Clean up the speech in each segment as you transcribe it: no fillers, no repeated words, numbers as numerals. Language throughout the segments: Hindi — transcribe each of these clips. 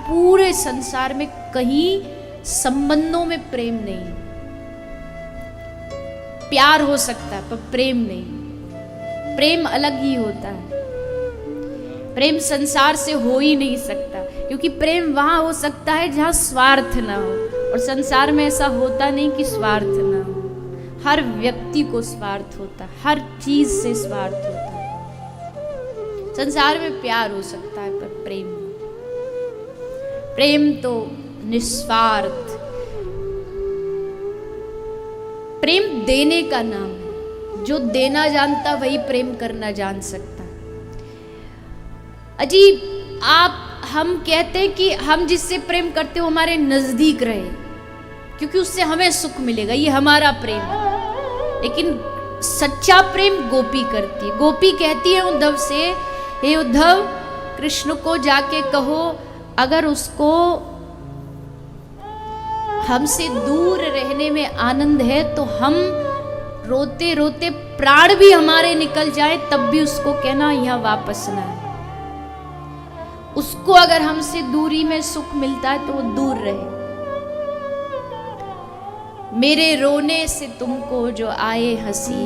पूरे संसार में कहीं संबंधों में प्रेम नहीं। प्यार हो सकता है पर प्रेम नहीं। प्रेम अलग ही होता है। प्रेम संसार से हो ही नहीं सकता, क्योंकि प्रेम वहां हो सकता है जहां स्वार्थ ना हो, और संसार में ऐसा होता नहीं कि स्वार्थ ना हो। हर व्यक्ति को स्वार्थ होता है, हर चीज से स्वार्थ होता है। संसार में प्यार हो सकता है पर प्रेम नहीं। प्रेम तो निस्वार्थ, प्रेम देने का नाम है। जो देना जानता वही प्रेम करना जान सकता है। अजीब, हम कहते हैं कि हम जिससे प्रेम करते हो हमारे नजदीक रहे, क्योंकि उससे हमें सुख मिलेगा, ये हमारा प्रेम है। लेकिन सच्चा प्रेम गोपी करती है। गोपी कहती है उद्धव से, हे उद्धव, कृष्ण को जाके कहो अगर उसको हमसे दूर रहने में आनंद है तो हम रोते रोते प्राण भी हमारे निकल जाए तब भी उसको कहना यहाँ वापस ना आए। उसको अगर हमसे दूरी में सुख मिलता है तो वो दूर रहे। मेरे रोने से तुमको जो आए हंसी,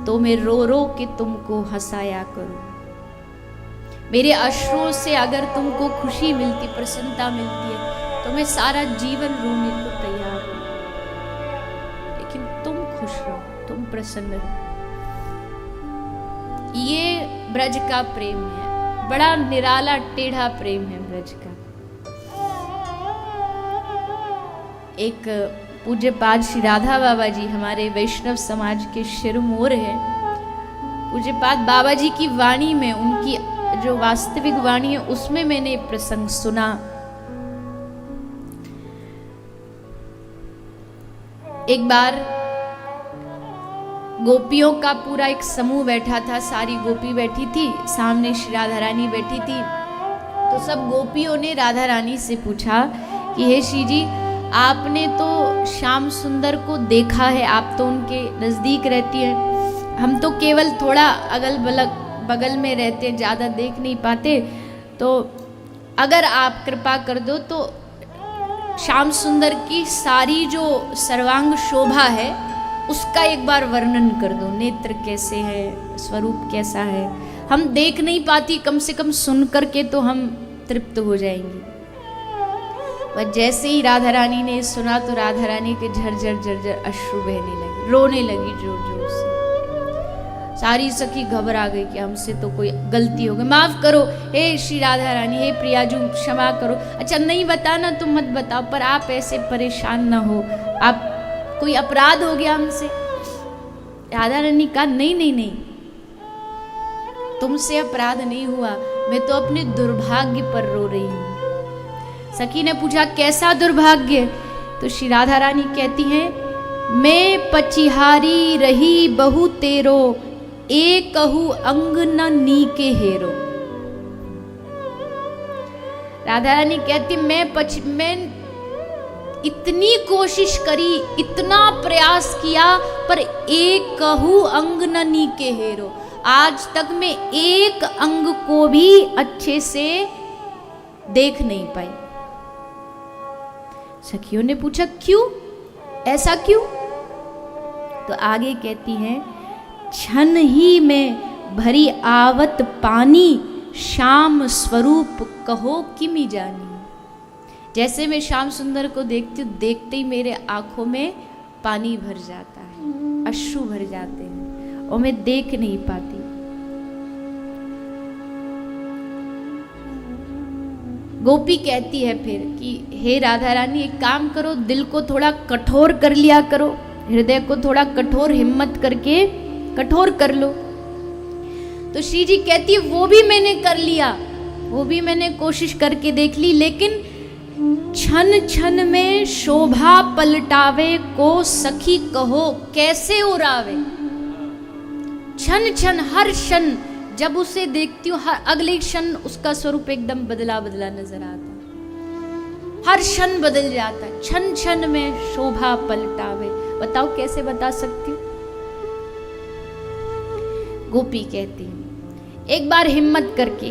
तो मैं रो रो के तुमको हंसाया करूं। मेरे अश्रों से अगर तुमको खुशी मिलती, प्रसन्नता मिलती है, तो मैं सारा जीवन रोने को तैयार हूं। लेकिन तुम खुश रहो, तुम प्रसन्न रहो। ये ब्रज का प्रेम है, बड़ा निराला टेढ़ा प्रेम है ब्रज का। एक पूज्य पाद श्री राधा बाबा जी हमारे वैष्णव समाज के शिरोमणि हैं। पूज्य पाद बाबा जी की वाणी में, उनकी जो वास्तविक वाणी है उसमें मैंने प्रसंग सुना। एक बार गोपियों का पूरा एक समूह बैठा था, सारी गोपी बैठी थी, सामने श्री राधा रानी बैठी थी। तो सब गोपियों ने राधा रानी से पूछा कि हे श्री जी, आपने तो श्याम सुंदर को देखा है, आप तो उनके नजदीक रहती हैं, हम तो केवल थोड़ा अगल बगल में रहते हैं, ज़्यादा देख नहीं पाते, तो अगर आप कृपा कर दो तो श्याम सुंदर की सारी जो सर्वांग शोभा है उसका एक बार वर्णन कर दो। नेत्र कैसे है, स्वरूप कैसा है, हम देख नहीं पाती, कम से कम सुन करके तो हम तृप्त हो जाएंगे। वह जैसे ही राधा रानी ने सुना तो राधा रानी के झरझर झरझर अश्रु बहने लगे, रोने लगी जोर जोर से। सारी सखी घबरा गई कि हमसे तो कोई गलती हो गई, माफ करो हे श्री राधा रानी, हे प्रियाजू क्षमा करो। अच्छा नहीं बताना तो मत बताओ, पर आप ऐसे परेशान ना हो, आप कोई अपराध हो गया हमसे। राधा रानी कहा नहीं नहीं नहीं, तुमसे अपराध नहीं हुआ, मैं तो अपने दुर्भाग्य पर रो रही हूं। सखी ने पूछा कैसा दुर्भाग्य? तो श्री राधा रानी कहती हैं, मैं पचिहारी रही बहु तेरो, एक कहू अंग न नीके हेरो। राधा रानी कहती मैं इतनी कोशिश करी, इतना प्रयास किया, पर एक कहू अंग न नीके हेरो, आज तक मैं एक अंग को भी अच्छे से देख नहीं पाई। सखियों ने पूछा क्यों, ऐसा क्यों? तो आगे कहती हैं, क्षण ही में भरी आवत पानी, श्याम स्वरूप कहो किमि जानी। जैसे मैं श्याम सुंदर को देखती हूँ, देखते ही मेरे आंखों में पानी भर जाता है, अश्रु भर जाते हैं और मैं देख नहीं पाती। गोपी कहती है फिर कि हे राधा रानी, एक काम करो, दिल को थोड़ा कठोर कर लिया करो, हृदय को थोड़ा कठोर हिम्मत करके कठोर कर लो। तो श्री जी कहती है वो भी मैंने कर लिया, वो भी मैंने कोशिश करके देख ली, लेकिन क्षण क्षण में शोभा पलटावे को सखी कहो कैसे उड़ावे। क्षण क्षण, हर क्षण जब उसे देखती हूँ, हर अगले क्षण उसका स्वरूप एकदम बदला बदला नजर आता है, हर क्षण बदल जाता है, क्षण क्षण में शोभा पलटावे। बताओ कैसे बता सकती हूँ? गोपी कहती है एक बार हिम्मत करके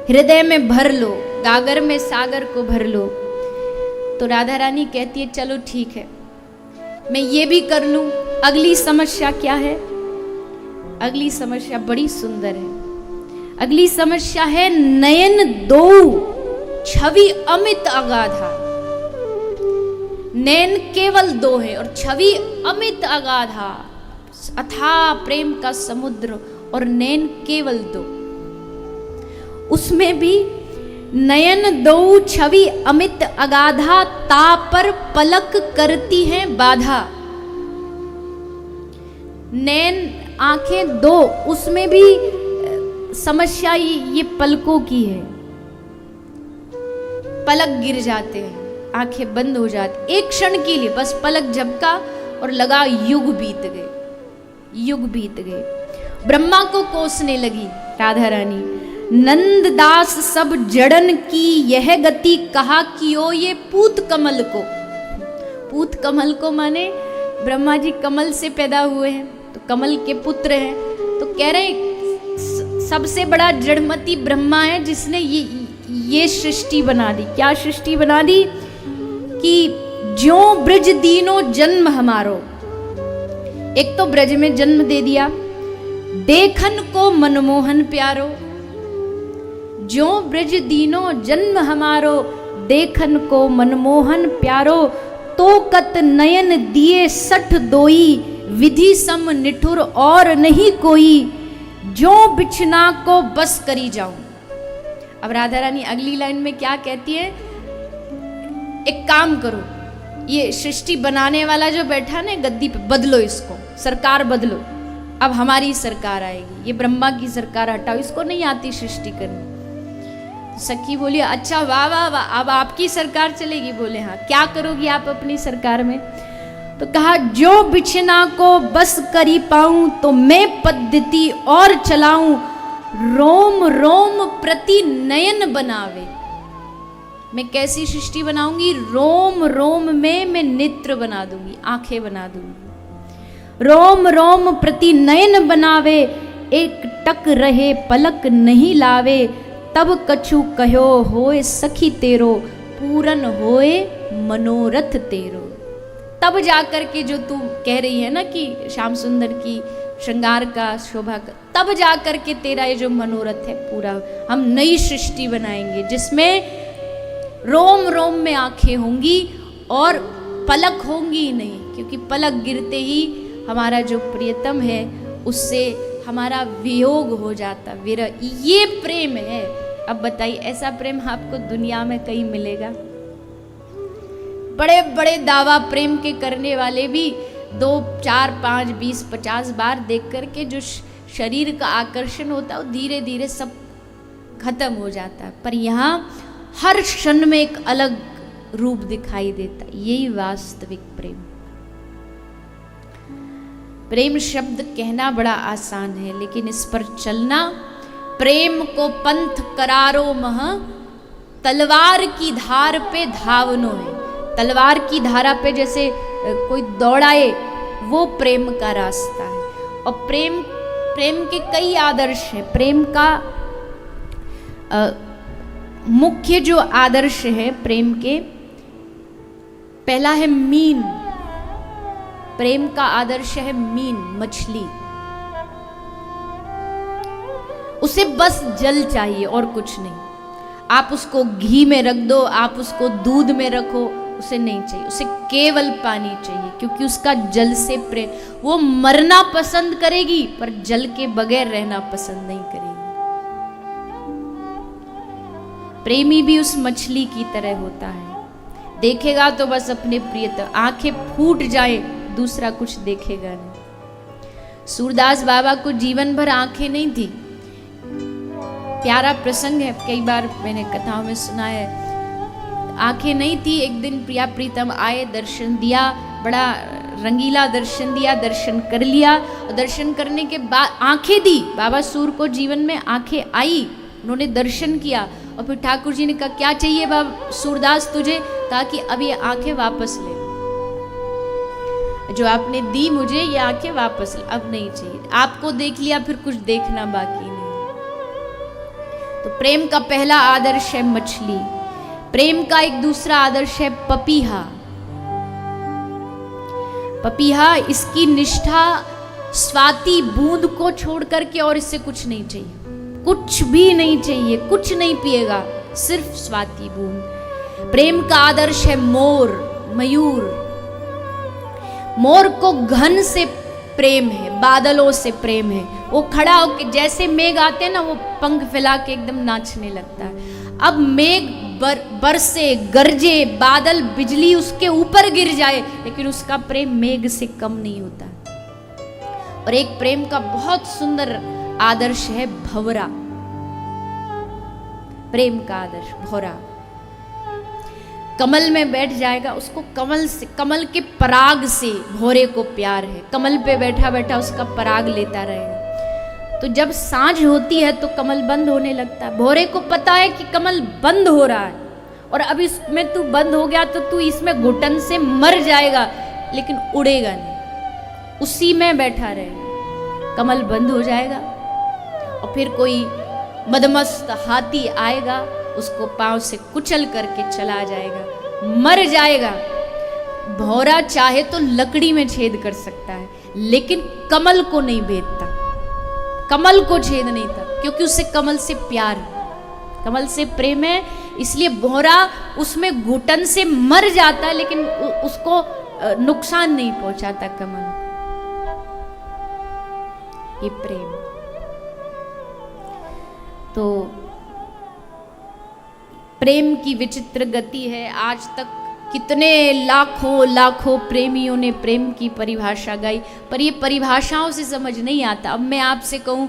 हृदय में भर लो गागर में सागर को भर लो। तो राधा रानी कहती है चलो ठीक है, मैं ये भी कर लूं। अगली समस्या क्या है? अगली समस्या बड़ी सुंदर है। अगली समस्या है नयन दो छवि अमित अगाधा। नयन केवल दो है और छवि अमित अगाधा, अथाह प्रेम का समुद्र, और नयन केवल दो। उसमें भी नयन दो छवि अमित अगाधा, तापर पलक करती हैं बाधा। नयन आंखें दो, उसमें भी समस्या ये पलकों की है। पलक गिर जाते हैं, आंखें बंद हो जाती, एक क्षण के लिए बस पलक झपका और लगा युग बीत गए, युग बीत गए। ब्रह्मा को कोसने लगी राधा रानी, नंददास सब जड़न की यह गति, कहा कियो ये पूत कमल को। पूत कमल को माने ब्रह्मा जी कमल से पैदा हुए हैं, तो कमल के पुत्र हैं। तो कह रहे सबसे बड़ा जड़मती ब्रह्मा है जिसने ये सृष्टि बना दी। क्या सृष्टि बना दी? कि ज्यों ब्रज दीनो जन्म हमारो। एक तो ब्रज में जन्म दे दिया, देखन को मनमोहन प्यारो। ज्यों ब्रज दीनो जन्म हमारो, देखन को मनमोहन प्यारो। तो कत नयन दिए सठ दोई, विधि सम निठुर और नहीं कोई। जो बिछना को बस करी जाऊं। अब राधा रानी अगली लाइन में क्या कहती है? एक काम करो, ये सृष्टि बनाने वाला जो बैठा ना गद्दी पे, बदलो इसको, सरकार बदलो। अब हमारी सरकार आएगी, ये ब्रह्मा की सरकार हटाओ, इसको नहीं आती सृष्टि करनी। तो सखी बोली अच्छा वाह वाह वाह, अब आपकी सरकार चलेगी? बोले हाँ। क्या करोगी आप अपनी सरकार में? तो कहा जो बिछना को बस करी पाऊं, तो मैं पद्धति और चलाऊं। रोम रोम प्रति नयन बनावे। मैं कैसी सृष्टि बनाऊंगी? रोम रोम में मैं नेत्र बना दूंगी, आंखें बना दूंगी। रोम रोम प्रति नयन बनावे, एक टक रहे पलक नहीं लावे। तब कछु कहो होए सखी तेरो, पूरन होए मनोरथ तेरो। तब जाकर के जो तू कह रही है ना कि श्याम सुंदर की श्रृंगार का शोभा का, तब जाकर के तेरा ये जो मनोरथ है पूरा। हम नई सृष्टि बनाएंगे जिसमें रोम रोम में आंखें होंगी और पलक होंगी ही नहीं, क्योंकि पलक गिरते ही हमारा जो प्रियतम है उससे हमारा वियोग हो जाता, विरह। ये प्रेम है। अब बताइए ऐसा प्रेम आपको दुनिया में कहीं मिलेगा? बड़े बड़े दावा प्रेम के करने वाले भी 2, 4, 5, 20, 50 बार देख करके जो शरीर का आकर्षण होता है वो धीरे धीरे सब खत्म हो जाता है। पर यहाँ हर क्षण में एक अलग रूप दिखाई देता है। यही वास्तविक प्रेम। प्रेम शब्द कहना बड़ा आसान है, लेकिन इस पर चलना, प्रेम को पंथ करारो मह, तलवार की धार पे धावनो है। तलवार की धारा पे जैसे कोई दौड़ाए, वो प्रेम का रास्ता है। और प्रेम के कई आदर्श हैं। प्रेम का मुख्य जो आदर्श है प्रेम के, पहला है मीन। प्रेम का आदर्श है मीन, मछली। उसे बस जल चाहिए और कुछ नहीं। आप उसको घी में रख दो, आप उसको दूध में रखो, उसे नहीं चाहिए। उसे केवल पानी चाहिए, क्योंकि उसका जल से प्रेम। वो मरना पसंद करेगी पर जल के बगैर रहना पसंद नहीं करेगी। प्रेमी भी उस मछली की तरह होता है। देखेगा तो बस अपने प्रियतम, आंखें फूट जाए दूसरा कुछ देखेगा नहीं। सूरदास बाबा को जीवन भर आंखें नहीं थी। प्यारा प्रसंग है, कई बार मैंने कथाओं में सुना है। आंखें नहीं थी, एक दिन प्रिया प्रीतम आए, दर्शन दिया, बड़ा रंगीला दर्शन दिया, दर्शन कर लिया। और दर्शन करने के बाद आंखें दी, बाबा सूर को जीवन में आंखें आई, उन्होंने दर्शन किया। और फिर ठाकुर जी ने कहा क्या चाहिए बाबा सूरदास तुझे? कहा कि अब ये आंखें वापस ले, जो आपने दी मुझे ये आंखें वापस ले, अब नहीं चाहिए। आपको देख लिया, फिर कुछ देखना बाकी नहीं। तो तो प्रेम का पहला आदर्श है मछली, प्रेम का एक दूसरा आदर्श है पपीहा। पपीहा, इसकी निष्ठा स्वाति बूंद को छोड़ करके और इससे कुछ नहीं चाहिए, कुछ भी नहीं चाहिए, कुछ नहीं पिएगा, सिर्फ स्वाति बूंद। प्रेम का आदर्श है मोर, मयूर। मोर को घन से प्रेम है, बादलों से प्रेम है। वो खड़ा होकर, जैसे मेघ आते हैं ना, वो पंख फैला के एकदम नाचने लगता है। अब मेघ बरसे, गरजे, बादल, बिजली उसके ऊपर गिर जाए, लेकिन उसका प्रेम मेघ से कम नहीं होता। और एक प्रेम का बहुत सुंदर आदर्श है भंवरा, प्रेम का आदर्श भंवरा। कमल में बैठ जाएगा, उसको कमल से, कमल के पराग से भंवरे को प्यार है। कमल पे बैठा बैठा उसका पराग लेता रहेगा। तो जब सांझ होती है तो कमल बंद होने लगता है। भंवरे को पता है कि कमल बंद हो रहा है और अब इसमें तू बंद हो गया तो तू इसमें घुटन से मर जाएगा, लेकिन उड़ेगा नहीं, उसी में बैठा रहेगा। कमल बंद हो जाएगा और फिर कोई मदमस्त हाथी आएगा, उसको पांव से कुचल करके चला जाएगा, मर जाएगा। भंवरा चाहे तो लकड़ी में छेद कर सकता है, लेकिन कमल को नहीं भेदता, कमल को छेद नहीं था, क्योंकि उससे कमल से प्यार है, कमल से प्रेम है। इसलिए भंवरा उसमें घुटन से मर जाता है, लेकिन उसको नुकसान नहीं पहुंचाता कमल। ये प्रेम। तो प्रेम की विचित्र गति है। आज तक कितने लाखों लाखों प्रेमियों ने प्रेम की परिभाषा गाई, पर ये परिभाषाओं से समझ नहीं आता। अब मैं आपसे कहूँ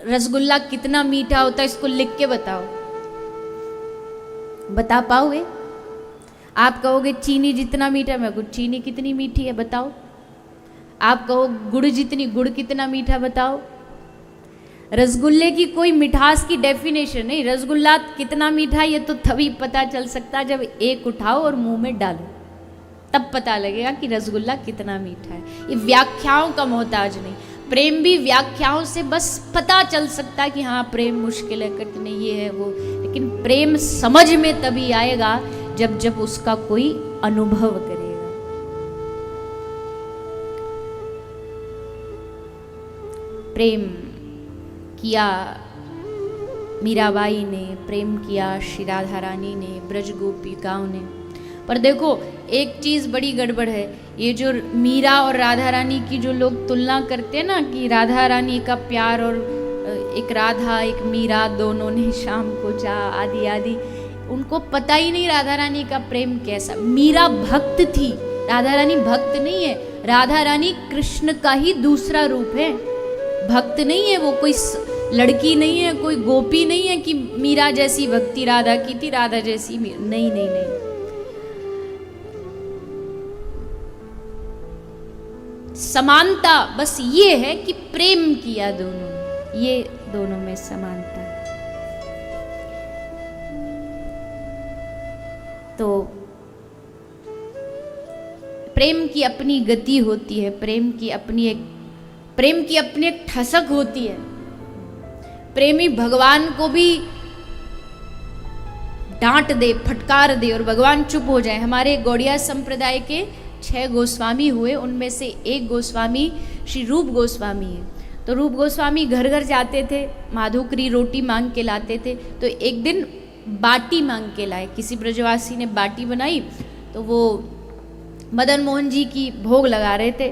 रसगुल्ला कितना मीठा होता है, इसको लिख के बताओ, बता पाओगे? आप कहोगे चीनी जितना मीठा, मैं कुछ चीनी कितनी मीठी है बताओ। आप कहो गुड़ जितनी, गुड़ कितना मीठा बताओ। रसगुल्ले की कोई मिठास की डेफिनेशन नहीं। रसगुल्ला कितना मीठा ये तो तभी पता चल सकता है जब एक उठाओ और मुंह में डालो, तब पता लगेगा कि रसगुल्ला कितना मीठा है। ये व्याख्याओं का मोहताज नहीं। प्रेम भी व्याख्याओं से बस पता चल सकता है कि हाँ प्रेम मुश्किल है, कठिन ये है वो, लेकिन प्रेम समझ में तभी आएगा जब जब उसका कोई अनुभव करेगा। प्रेम किया मीराबाई ने, प्रेम किया श्री राधा रानी ने, ब्रज गोपिकाओं ने। पर देखो एक चीज़ बड़ी गड़बड़ है, ये जो मीरा और राधा रानी की जो लोग तुलना करते हैं ना, कि राधा रानी का प्यार और एक राधा एक मीरा दोनों ने शाम को जा आदि आदि, उनको पता ही नहीं राधा रानी का प्रेम कैसा। मीरा भक्त थी, राधा रानी भक्त नहीं है। राधा रानी कृष्ण का ही दूसरा रूप है, भक्त नहीं है वो, कोई लड़की नहीं है, कोई गोपी नहीं है कि मीरा जैसी भक्ति राधा की थी, राधा जैसी नहीं नहीं नहीं। समानता बस ये है कि प्रेम किया दोनों ने, ये दोनों में समानता। तो प्रेम की अपनी गति होती है, प्रेम की अपनी एक ठसक होती है। प्रेमी भगवान को भी डांट दे, फटकार दे और भगवान चुप हो जाए। हमारे गौड़िया संप्रदाय के 6 गोस्वामी हुए, उनमें से एक गोस्वामी श्री रूप गोस्वामी है। तो रूप गोस्वामी घर घर जाते थे, माधुकरी रोटी मांग के लाते थे। तो एक दिन बाटी मांग के लाए, किसी ब्रजवासी ने बाटी बनाई, तो वो मदन मोहन जी की भोग लगा रहे थे।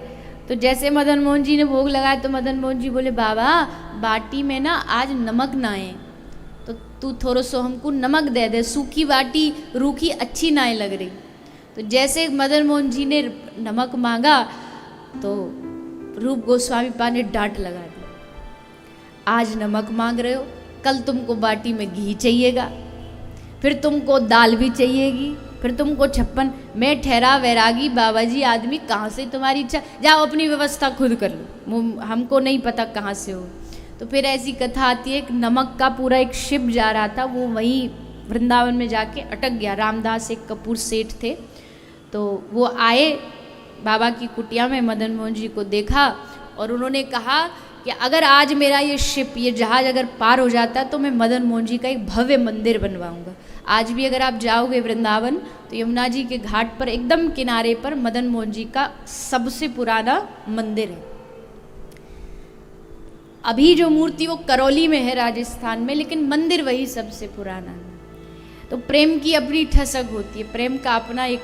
तो जैसे मदन मोहन जी ने भोग लगाया तो मदन मोहन जी बोले, बाबा बाटी में ना आज नमक ना है, तो तू थोड़ा सो हमको नमक दे दे, सूखी बाटी रूखी अच्छी ना लग रही। तो जैसे मदन मोहन जी ने नमक मांगा तो रूप गोस्वामी पा ने डांट लगा दी, आज नमक मांग रहे हो, कल तुमको बाटी में घी चाहिएगा, फिर तुमको दाल भी चाहिएगी, फिर तुमको 56। मैं ठहरा वैरागी बाबा जी आदमी, कहाँ से तुम्हारी इच्छा, जाओ अपनी व्यवस्था खुद कर लो, हमको नहीं पता कहाँ से हो। तो फिर ऐसी कथा आती है, नमक का पूरा एक शिप जा रहा था, वो वहीं वृंदावन में जाके अटक गया। रामदास एक कपूर सेठ थे, तो वो आए बाबा की कुटिया में, मदन मोहन जी को देखा और उन्होंने कहा कि अगर आज मेरा ये शिप, ये जहाज अगर पार हो जाता तो मैं मदन मोहन जी का एक भव्य मंदिर बनवाऊंगा। आज भी अगर आप जाओगे वृंदावन तो यमुना जी के घाट पर एकदम किनारे पर मदन मोहन जी का सबसे पुराना मंदिर है। अभी जो मूर्ति वो करौली में है राजस्थान में, लेकिन मंदिर वही सबसे पुराना है। तो प्रेम की अपनी ठसक होती है, प्रेम का अपना एक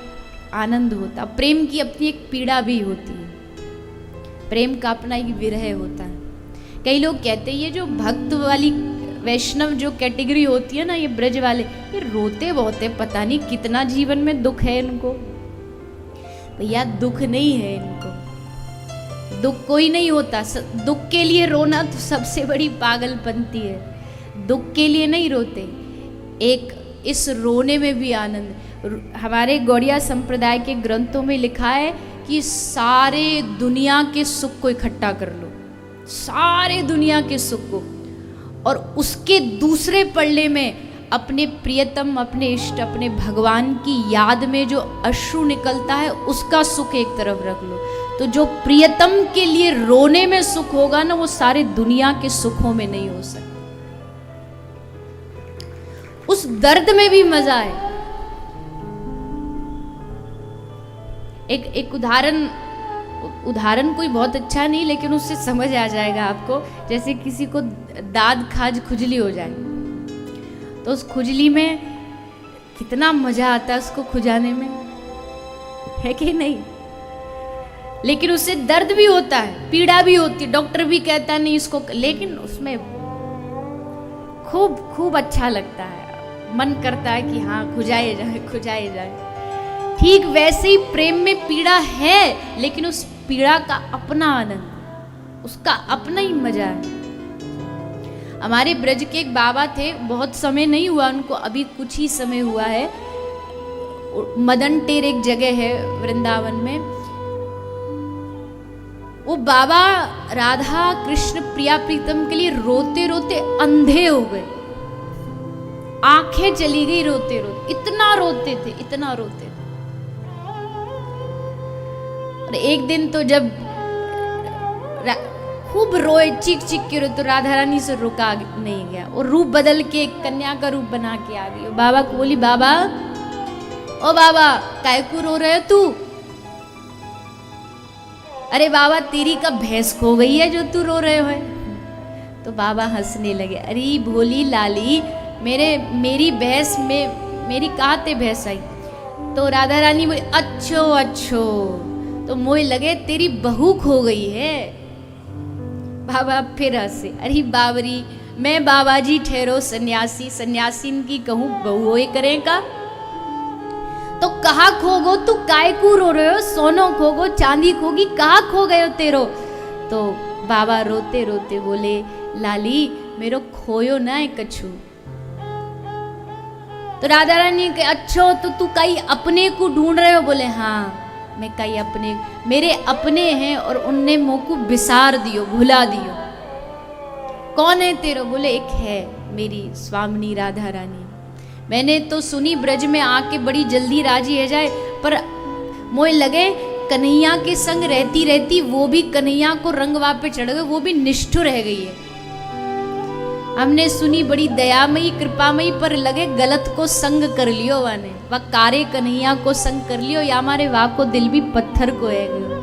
आनंद होता है, प्रेम की अपनी एक पीड़ा भी होती है, प्रेम का अपना एक विरह होता है। कई लोग कहते हैं ये जो भक्त वाली वैष्णव जो कैटेगरी होती है ना, ये ब्रज वाले, ये रोते बहुत है, पता नहीं कितना जीवन में दुख है इनको। भैया दुख नहीं है इनको, दुख कोई नहीं होता। दुख के लिए रोना तो सबसे बड़ी पागलपंती है। दुख के लिए नहीं रोते, एक इस रोने में भी आनंद। हमारे गौड़िया संप्रदाय के ग्रंथों में लिखा है कि सारे दुनिया के सुख को इकट्ठा कर लो, सारे दुनिया के सुख को, और उसके दूसरे पल्ले में अपने प्रियतम, अपने इष्ट, अपने भगवान की याद में जो अश्रु निकलता है उसका सुख एक तरफ रख लो। तो जो प्रियतम के लिए रोने में सुख होगा ना, वो सारे दुनिया के सुखों में नहीं हो सकता। उस दर्द में भी मजा है। एक उदाहरण कोई बहुत अच्छा नहीं, लेकिन उससे समझ आ जाएगा आपको। जैसे किसी को दाद खाज खुजली हो जाए तो उस खुजली में कितना मजा आता है उसको खुजाने में, है कि नहीं? लेकिन उससे दर्द भी होता है, पीड़ा भी होती है, डॉक्टर भी कहता है नहीं इसको, लेकिन उसमें खूब खूब अच्छा लगता है, मन करता है कि हाँ खुजाए जाए, खुजाए जाए। ठीक वैसे ही प्रेम में पीड़ा है, लेकिन उस पीड़ा का अपना आनंद, उसका अपना ही मजा है। हमारे ब्रज के एक बाबा थे, बहुत समय नहीं हुआ उनको, अभी कुछ ही समय हुआ है। मदन टेर एक जगह है वृंदावन में। वो बाबा राधा कृष्ण प्रिया प्रीतम के लिए रोते रोते अंधे हो गए, आंखें चली गई रोते रोते, इतना रोते थे, इतना रोते थे। और एक दिन तो जब खूब रोए, चीख चीख के रोए, तो राधा रानी से रुका नहीं गया, और रूप बदल के एक कन्या का रूप बना के आ गई। बाबा को बोली, बाबा ओ बाबा काय को रो रहे हो तू? अरे बाबा तेरी का भैंस खो गई है जो तू रो रहे हो। तो बाबा हंसने लगे, अरे भोली लाली, मेरी भैंस में मेरी कहाँ ते भैंस आई? तो राधा रानी बोली, अच्छो अच्छो, तो मोह लगे तेरी बहू खो गई है। बाबा फिर हंसे, अरे बाबरी, मैं बाबा जी ठहरो सन्यासी, सन्यासीन की कहूँ बहू होए करें का? तो कहाँ खोगो तू, काय को रो रहे हो? सोनो खोगो, चांदी खोगी, कहाँ खो गए हो तेरो? तो बाबा रोते रोते बोले, लाली मेरो खोयो ना है कछु। तो राधा रानी के, अच्छो तो तू कई अपने को ढूंढ रहे हो? बोले हाँ मैं कई अपने, मेरे अपने हैं और उनने मुँह को बिसार दियो, भुला दियो। कौन है तेरो? बोले एक है मेरी स्वामिनी राधा रानी, मैंने तो सुनी ब्रज में आके बड़ी जल्दी राजी है जाए, पर मोह लगे कन्हैया के संग रहती रहती वो भी कन्हैया को रंगवा पे चढ़ गए, वो भी निष्ठुर रह गई है। हमने सुनी बड़ी दयामयी कृपामयी, पर लगे गलत को संग कर लियो वाने, वह कारे कन्हैया को संग कर लियो, या हमारे वाह को दिल भी पत्थर को है गयो।